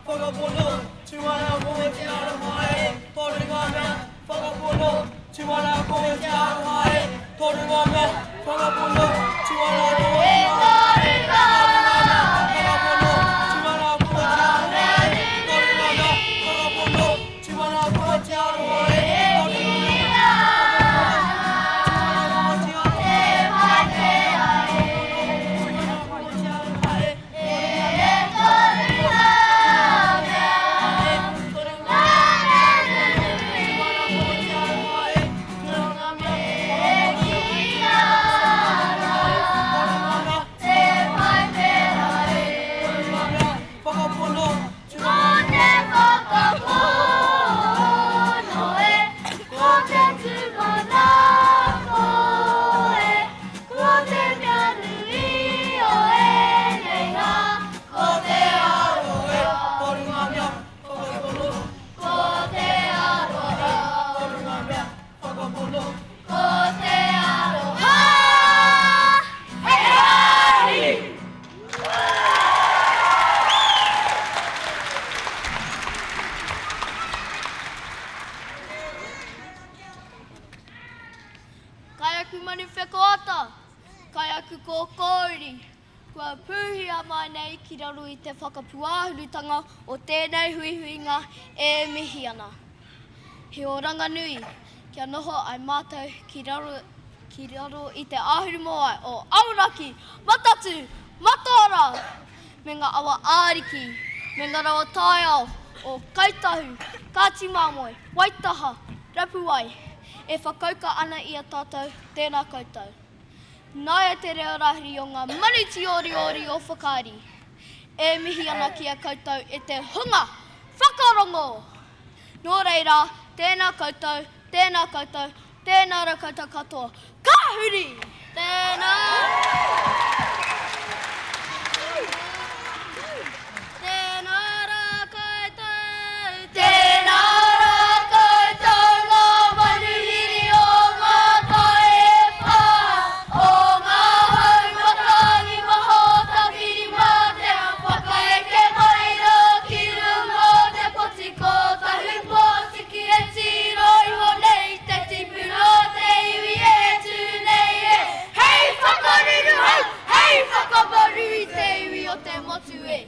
whakapolo, tiwana koe te arohae, toru ngā mea, whakapolo, tiwana koe te arohae, toru ngā mea, whakapolo, tiwana koe te arohae. Kaiaku manu whekoata, kaiaku ko kōri. Kua pūhia mai nei ki raru I te whakapuāhurutanga o tēnei huihuinga e mihi ana. He oranga nui, kia noho ai mātou ki raru I te āhuru moai o Auraki, Matatu, Mataora, me ngā awa āriki, me ngā rawa taiao o Kaitahu, Kātimāmoe, Waitaha, Rapuai, e whakauka ana I a tātou tēnā koutou. Nāia te reo rahiri o ngā manuti ori o whakaari. E mihi ana ki a koutou e te hunga whakarongo. Nō reira, tēnā koutou, tēnā koutou, tēnā rau koutou katoa. Ka huri! Tēnā! Tēnā rā koutou, tēnā rā koutou, ngā manuhiri o ngā taepa, o ngā haumatangi mahota whiri mā te whakaeke mai rā ki rungo te potiko tahu pōtiki e tiro iho nei te tipuro te iwi e tū nei e. Hei whakaruru hei, hei whakaparu I te iwi o te motu e.